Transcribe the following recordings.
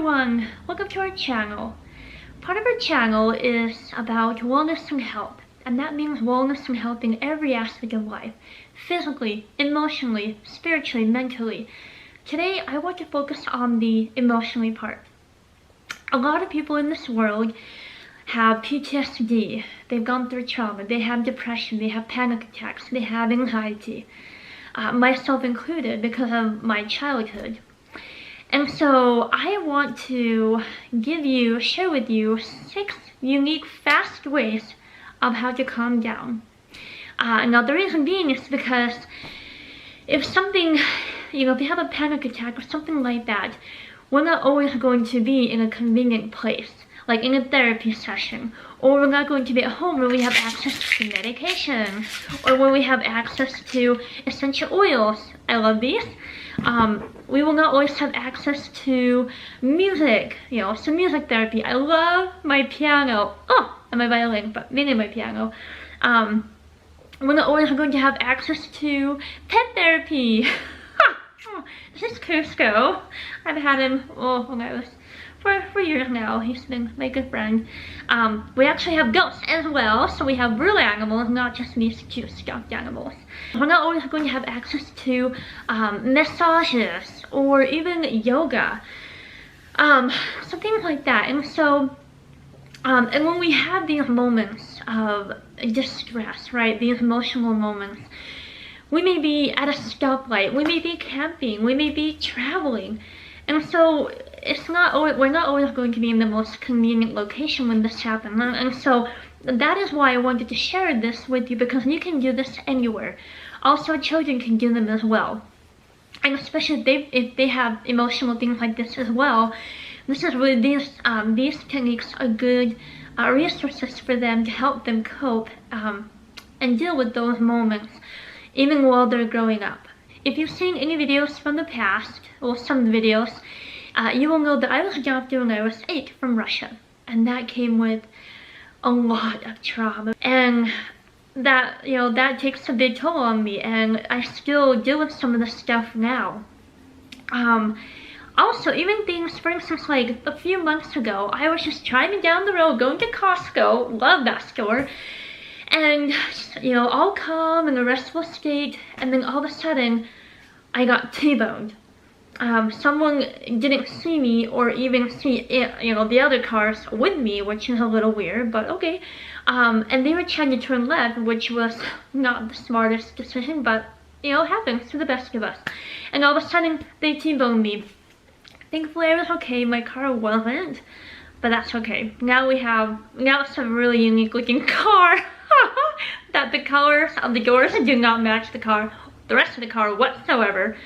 everyone, welcome to our channel. Part of our channel is about wellness and health, and that means wellness and health in every aspect of life, physically, emotionally, spiritually, mentally. Today I want to focus on the emotionally part. A lot of people in this world have PTSD, they've gone through trauma, they have depression, they have panic attacks, they have anxiety, myself included because of my childhood. And so I want to share with you 6 unique, fast ways of how to calm down. Now the reason being is because if something, if you have a panic attack or something like that, we're not always going to be in a convenient place, like in a therapy session, or we're not going to be at home where we have access to medication, or where we have access to essential oils. I love these. We will not always have access to music, some music therapy. I love my piano. Oh, and my violin, but mainly my piano. We're not always going to have access to pet therapy. This is Cusco. I've had him, when I was for years now. He's been my good friend. We actually have goats as well, so we have real animals, not just these cute stuffed animals. We're not always going to have access to massages or even yoga, so things like that. And so, and when we have these moments of distress, right, these emotional moments, we may be at a stoplight, we may be camping, we may be traveling, and so we're not always going to be in the most convenient location when this happens. And so that is why I wanted to share this with you, because you can do this anywhere. Also, children can do them as well, and especially if they have emotional things like this as well. This is really these techniques are good resources for them to help them cope and deal with those moments, even while they're growing up. If you've seen any videos from the past, or some videos, you will know that I was adopted when I was 8 from Russia, and that came with a lot of trauma, and that that takes a big toll on me, and I still deal with some of the stuff now. Also, even things, for instance, like a few months ago, I was just driving down the road, going to Costco, love that store, and all calm in a restful state, and then all of a sudden, I got T-boned. Someone didn't see me or even see the other cars with me, which is a little weird, but okay. And they were trying to turn left, which was not the smartest decision, but happens to the best of us. And all of a sudden, they T-boned me. Thankfully, I was okay. My car wasn't, but that's okay. Now it's a really unique looking car. That the colors of the doors do not match the rest of the car whatsoever.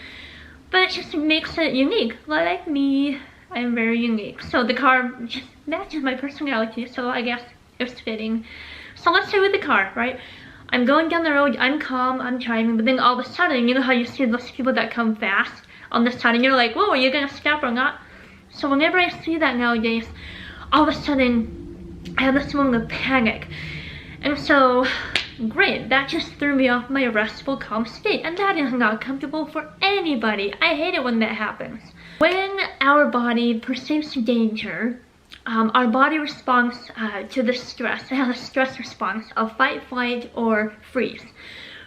But it just makes it unique. Like me, I am very unique. So the car just matches my personality, so I guess it's fitting. So let's say with the car, right? I'm going down the road, I'm calm, I'm driving, but then all of a sudden, you know how you see those people that come fast on the side, and you're like, whoa, are you gonna stop or not? So whenever I see that nowadays, all of a sudden, I have this moment of panic. And so, great, that just threw me off my restful, calm state, and that is not comfortable for anybody. I hate it when that happens. When our body perceives danger, our body responds to the stress. It has a stress response of fight, flight, or freeze.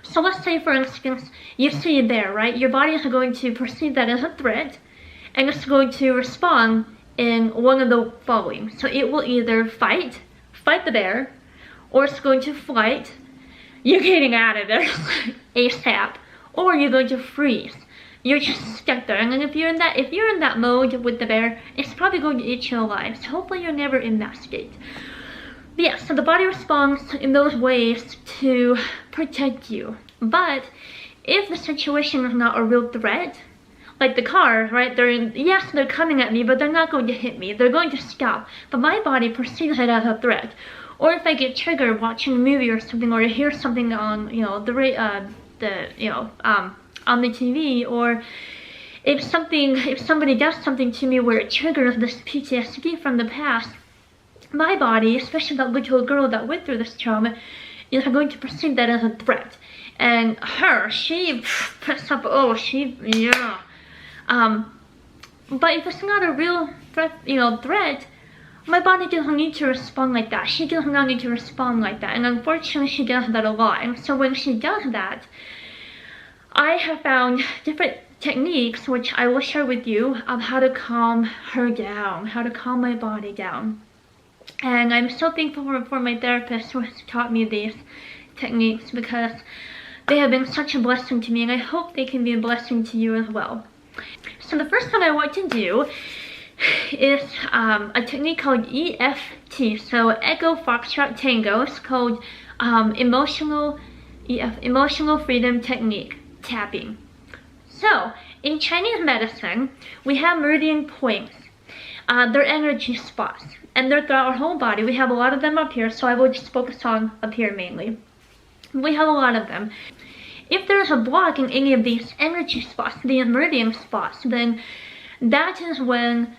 So let's say, for instance, you see a bear, right? Your body is going to perceive that as a threat, and it's going to respond in one of the following. So it will either fight the bear, or it's going to flight, you're getting out of there ASAP, or you're going to freeze. You're just stuck there, and then if you're in that mode with the bear, it's probably going to eat you alive. So hopefully you're never in that state. But yeah, so the body responds in those ways to protect you. But if the situation is not a real threat, like the car, right? They're coming at me, but they're not going to hit me. They're going to stop. But my body perceives it as a threat. Or if I get triggered watching a movie or something, or I hear something on on the TV, or if somebody does something to me where it triggers this PTSD from the past, my body, especially that little girl that went through this trauma, is going to perceive that as a threat. And she puts up, But if it's not a real threat, my body doesn't need to respond like that. She does not need to respond like that. And unfortunately, she does that a lot. And so when she does that, I have found different techniques, which I will share with you, of how to calm her down, how to calm my body down. And I'm so thankful for my therapist who has taught me these techniques, because they have been such a blessing to me, and I hope they can be a blessing to you as well. So the first one I want to do is a technique called EFT, so Echo Foxtrot Tango. It's called Emotional Freedom Technique, tapping. So in Chinese medicine, we have meridian points. They're energy spots, and they're throughout our whole body. We have a lot of them up here, so I will just focus on up here mainly. We have a lot of them. If there's a block in any of these energy spots, the meridian spots, then that is when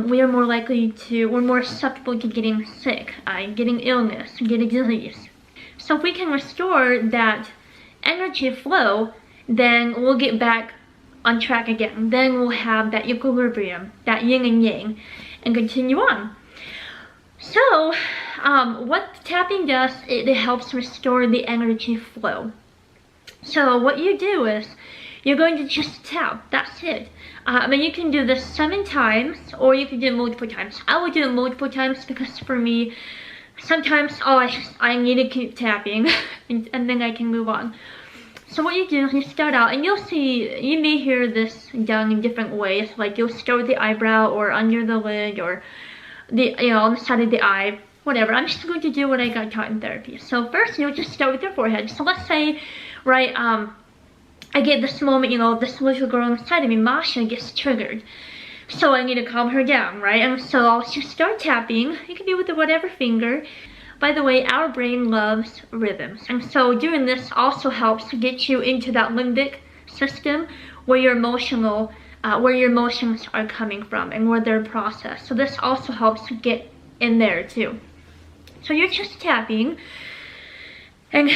we are more likely to, we're more susceptible to getting sick, getting illness, getting disease. So if we can restore that energy flow, then we'll get back on track again. Then we'll have that equilibrium, that yin and yang, and continue on. So what tapping does, it helps restore the energy flow. So what you do is, you're going to just tap, that's it. I mean, you can do this 7 times, or you can do it multiple times. I will do it multiple times because for me, sometimes, I need to keep tapping, and then I can move on. So what you do is you start out, and you'll see, you may hear this done in different ways, like you'll start with the eyebrow, or under the lid, or on the side of the eye, whatever. I'm just going to do what I got taught in therapy. So first, you'll just start with your forehead. So let's say, right, I get this moment, this little girl inside of me, Marcia, gets triggered. So I need to calm her down, right? And so I'll just start tapping. You can do with whatever finger. By the way, our brain loves rhythms. And so doing this also helps get you into that limbic system where your emotions are coming from and where they're processed. So this also helps get in there too. So you're just tapping. And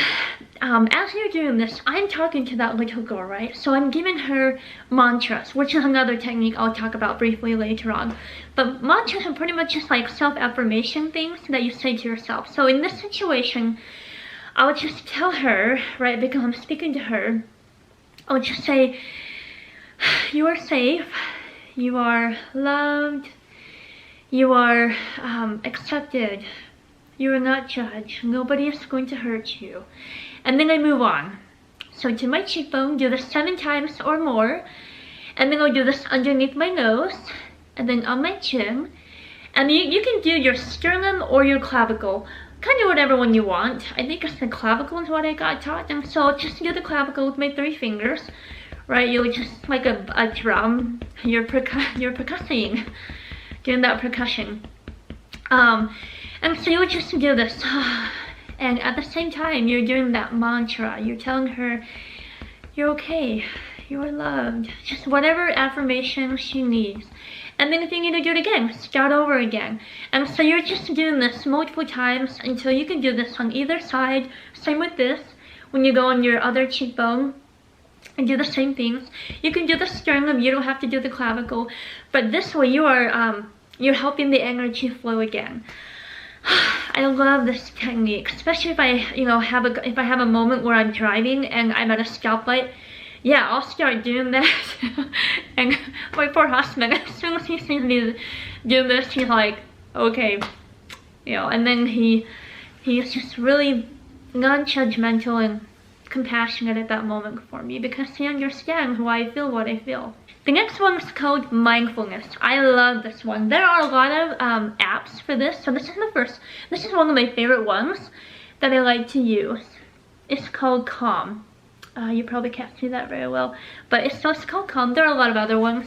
as you're doing this, I'm talking to that little girl, right? So I'm giving her mantras, which is another technique I'll talk about briefly later on. But mantras are pretty much just like self-affirmation things that you say to yourself. So in this situation, I'll just tell her, right, because I'm speaking to her, I'll just say, you are safe, you are loved, you are accepted, you are not judged, nobody is going to hurt you. And then I move on. So to my cheekbone, do this 7 times or more. And then I'll do this underneath my nose, and then on my chin. And you can do your sternum or your clavicle. Kind of whatever one you want. I think it's the clavicle is what I got taught. And so just do the clavicle with my 3 fingers. Right, you're just like a drum. You're percussing. Doing that percussion. And so you would just do this. And at the same time, you're doing that mantra. You're telling her, you're okay, you're loved. Just whatever affirmation she needs. And then if you need to do it again, start over again. And so you're just doing this multiple times until you can do this on either side. Same with this. When you go on your other cheekbone and do the same things. You can do the sternum, you don't have to do the clavicle. But this way you are, you're helping the energy flow again. I love this technique, especially if I, if I have a moment where I'm driving and I'm at a stoplight. Yeah, I'll start doing that. And my poor husband, as soon as he sees me do this, he's like, okay, and then he's just really non-judgmental and compassionate at that moment for me because he understands why I feel what I feel. The next one is called Mindfulness. I love this one. There are a lot of apps for this. So this is the first. This is one of my favorite ones that I like to use. It's called Calm. You probably can't see that very well, but it's called Calm. There are a lot of other ones.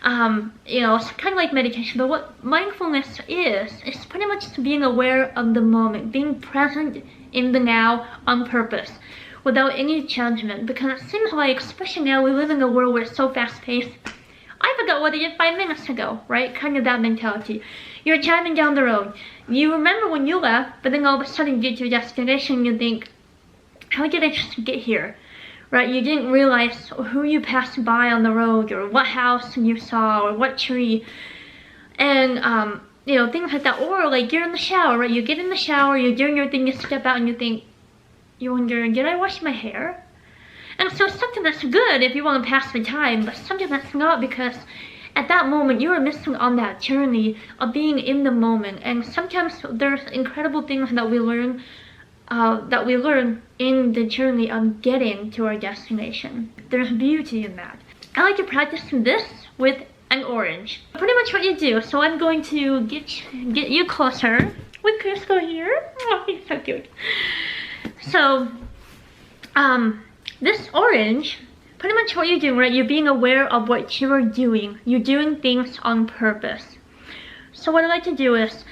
It's kind of like meditation, but what mindfulness is pretty much being aware of the moment, being present in the now on purpose, without any judgment, because it seems like, especially now, we live in a world where it's so fast-paced. I forgot what I did 5 minutes ago, right? Kind of that mentality. You're driving down the road. You remember when you left, but then all of a sudden you get to your destination and you think, how did I just get here? right? You didn't realize who you passed by on the road, or what house you saw, or what tree, and you know, things like that. Or like you're in the shower, right? You get in the shower, you're doing your thing, you step out and you think, you wonder, did I wash my hair? And so something that's good if you want to pass the time, but something that's not, because at that moment you are missing on that journey of being in the moment. And sometimes there's incredible things that we learn in the journey of getting to our destination. There's beauty in that. I like to practice this with an orange. Pretty much what you do. So I'm going to get you closer with Cusco here. Oh, he's so cute. So, this orange, pretty much what you're doing, right? You're being aware of what you are doing. You're doing things on purpose. So what I like to do is,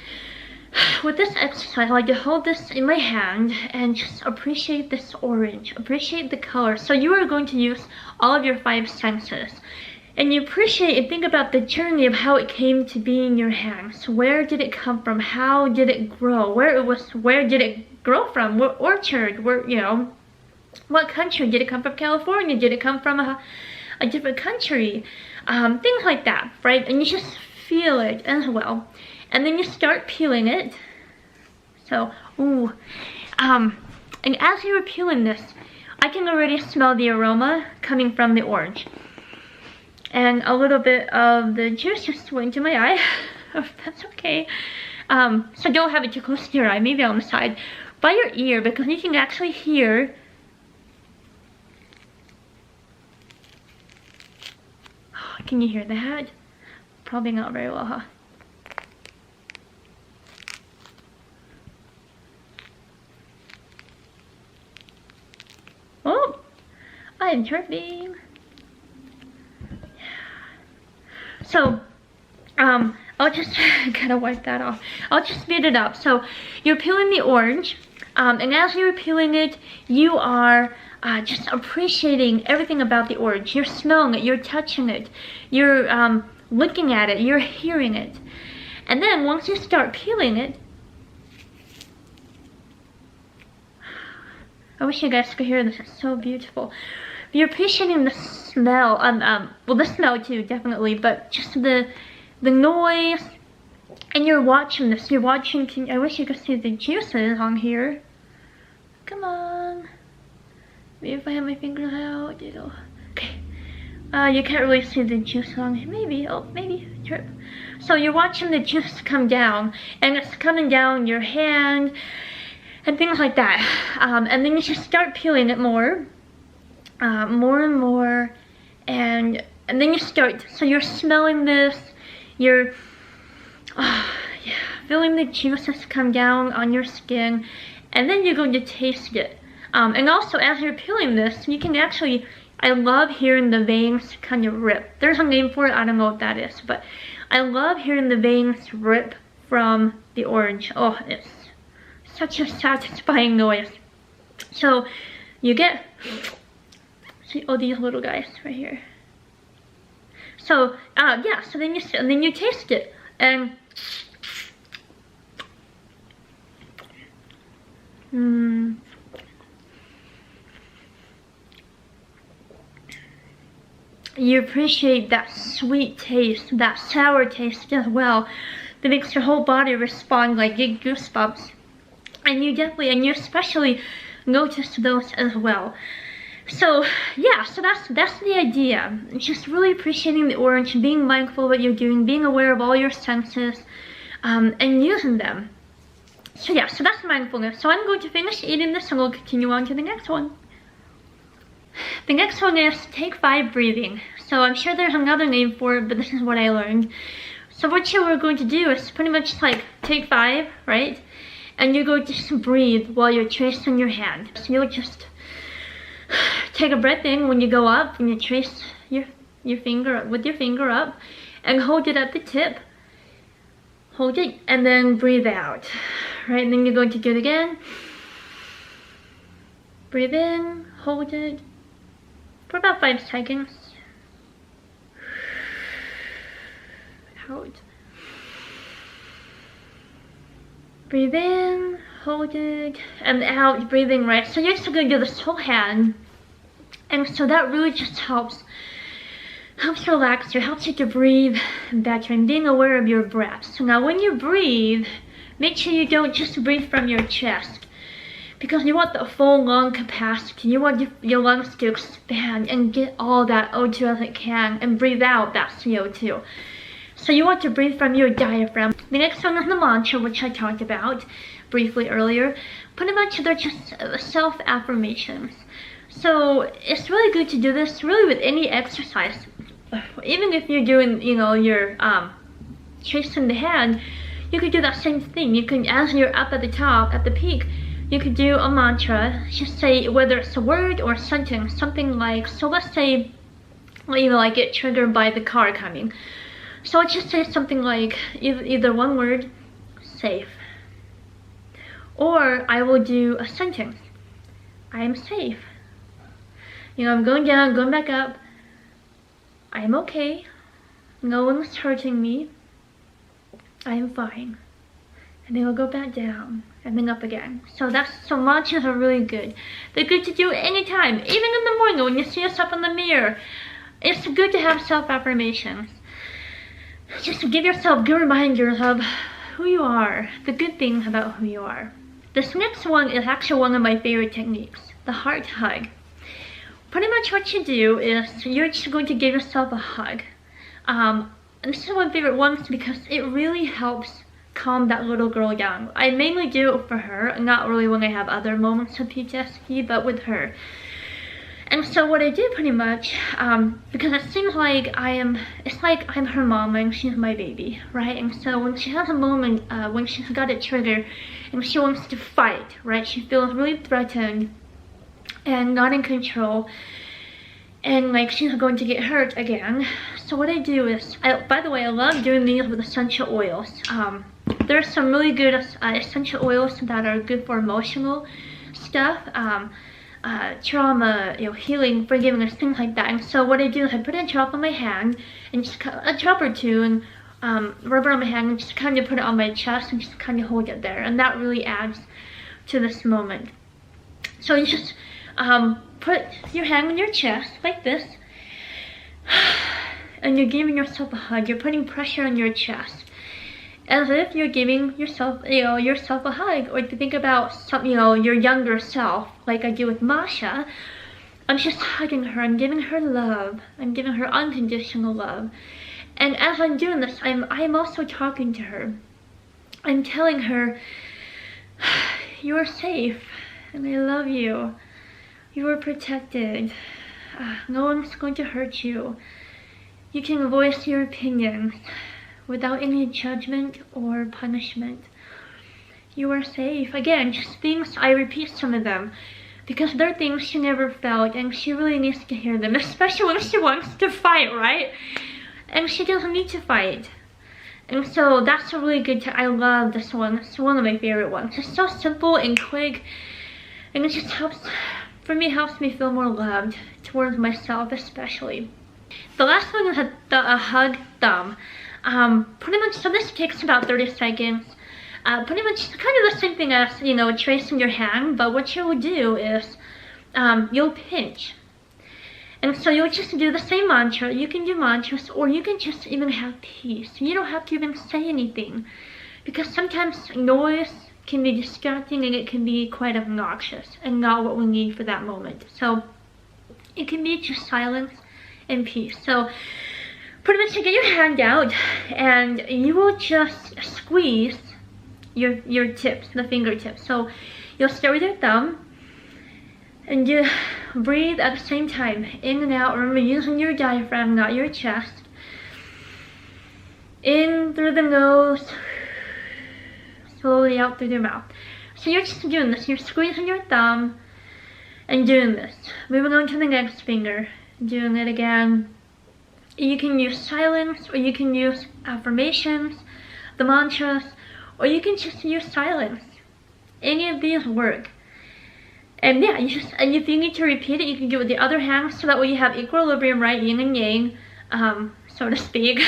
with this exercise, I like to hold this in my hand and just appreciate this orange. Appreciate the color. So you are going to use all of your 5 senses. And you appreciate and think about the journey of how it came to be in your hands. Where did it come from? How did it grow? Where did it grow from? What orchard? Where, you know, what country? Did it come from California? Did it come from a different country? Things like that, right? And you just feel it as well. And then you start peeling it. So, ooh. And as you were peeling this, I can already smell the aroma coming from the orange. And a little bit of the juice just went into my eye. That's okay. So don't have it too close to your eye, maybe on the side. By your ear, because you can actually hear. Oh, can you hear that? Probably not very well, huh? Oh, I'm tripping. So, I'll just gotta wipe that off. I'll just speed it up. So, you're peeling the orange, and as you're peeling it, you are just appreciating everything about the orange. You're smelling it, you're touching it, you're looking at it, you're hearing it. And then once you start peeling it, I wish you guys could hear this, it's so beautiful. You're appreciating the smell, well, the smell too, definitely, but just the noise, and you're watching this. You're watching. I wish you could see the juices on here. Come on. Maybe if I have my fingers out, it'll. Okay. You can't really see the juice on here. Maybe. Oh, maybe. Trip. So you're watching the juice come down, and it's coming down your hand, and things like that. And then you just start peeling it more. More and more, and then you start, so you're smelling this, you're feeling the juices come down on your skin, and then you're going to taste it. And also, as you're peeling this, you can actually, I love hearing the veins kind of rip. There's a name for it, I don't know what that is, but I love hearing the veins rip from the orange. Oh, it's such a satisfying noise. So you get, see, oh, these little guys right here. So yeah, so then you taste it, and you appreciate that sweet taste, that sour taste as well, that makes your whole body respond, like get goosebumps. And you especially notice those as well. So yeah, so that's the idea. Just really appreciating the orange, being mindful of what you're doing, being aware of all your senses, and using them. So yeah, so that's mindfulness. So I'm going to finish eating this and we'll continue on to the next one. The next one is take 5 breathing. So I'm sure there's another name for it, but this is what I learned. So what you are going to do is pretty much like take 5, right? And you're going to just breathe while you're tracing your hand. So you'll just take a breath in when you go up, and you trace your finger up, with your finger up, and hold it at the tip. Hold it, and then breathe out. Right, and then you're going to do it again. Breathe in, hold it for about 5 seconds. Out. Breathe in, hold it, and out, breathing, right? So you're just going to do this whole hand. And so that really just helps relax you, helps you to breathe better and being aware of your breath. So now when you breathe, make sure you don't just breathe from your chest, because you want the full lung capacity. You want your lungs to expand and get all that O2 as it can and breathe out that CO2. So you want to breathe from your diaphragm. The next one is the mantra, which I talked about briefly earlier. Pretty much they're just self-affirmations. So it's really good to do this really with any exercise. Even if you're doing, your tracing the hand, you could do that same thing. You can, as you're up at the top, at the peak, you could do a mantra. Just say whether it's a word or a sentence, something like, so let's say, I get triggered by the car coming. So I'll just say something like either one word, safe. Or I will do a sentence. I am safe. I'm going down, going back up. I am okay. No one is hurting me. I am fine. And then I'll go back down and then up again. So mantras are really good. They're good to do anytime, even in the morning when you see yourself in the mirror. It's good to have self-affirmations. Just give yourself good reminders of who you are, the good things about who you are. This next one is actually one of my favorite techniques, the heart hug. Pretty much what you do is you're just going to give yourself a hug. And this is one of my favorite ones because it really helps calm that little girl down. I mainly do it for her, not really when I have other moments of PTSD, but with her. And so what I do pretty much, because it seems like it's like I'm her mom and she's my baby, right? And so when she has a moment, when she's got a trigger and she wants to fight, right? She feels really threatened and not in control, and like she's going to get hurt again. So what I do is, by the way, I love doing these with essential oils. There's some really good essential oils that are good for emotional stuff. Trauma, healing, forgiveness, things like that. And so what I do is I put a drop on my hand, and just a drop or two, and rub it on my hand, and just kind of put it on my chest and just kind of hold it there. And that really adds to this moment. So you just put your hand on your chest like this, and you're giving yourself a hug. You're putting pressure on your chest, as if you're giving yourself, yourself a hug. Or to think about some, your younger self, like I do with Marcia. I'm just hugging her. I'm giving her love. I'm giving her unconditional love. And as I'm doing this, I'm also talking to her. I'm telling her, you are safe, and I love you. You are protected. No one's going to hurt you. You can voice your opinions without any judgment or punishment. You are safe. Again, just things, I repeat some of them because they're things she never felt, and she really needs to hear them, especially when she wants to fight, right? And she doesn't need to fight. And so that's a really good I love this one. It's one of my favorite ones. It's so simple and quick, and it just helps me feel more loved towards myself, especially. The last one is a hug thumb. Pretty much, so this takes about 30 seconds. Pretty much kind of the same thing as, tracing your hand, but what you will do is, you'll pinch. And so you'll just do the same mantra. You can do mantras, or you can just even have peace. You don't have to even say anything, because sometimes noise can be distracting and it can be quite obnoxious and not what we need for that moment. So it can be just silence and peace. So pretty much you get your hand out and you will just squeeze your tips, the fingertips. So you'll start with your thumb and you breathe at the same time, in and out. Remember, using your diaphragm, not your chest. In through the nose, slowly out through your mouth. So you're just doing this. You're squeezing your thumb and doing this. Moving on to the next finger, doing it again. You can use silence, or you can use affirmations, the mantras, or you can just use silence. Any of these work. And yeah, and if you need to repeat it, you can do it with the other hand, so that way you have equilibrium, right? Yin and yang, so to speak.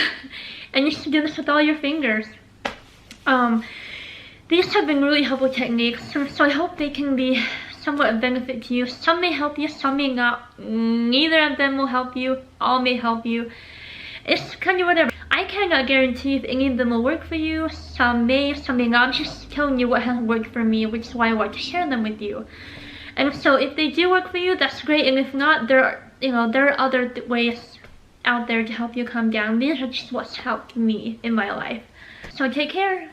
And you should do this with all your fingers. These have been really helpful techniques, and so I hope they can be somewhat of benefit to you. Some may help you, some may not. Neither of them will help you. All may help you. It's kind of whatever. I cannot guarantee if any of them will work for you. Some may not. I'm just telling you what has worked for me, which is why I want to share them with you. And so if they do work for you, that's great. And if not, there are other ways out there to help you calm down. These are just what's helped me in my life. So take care.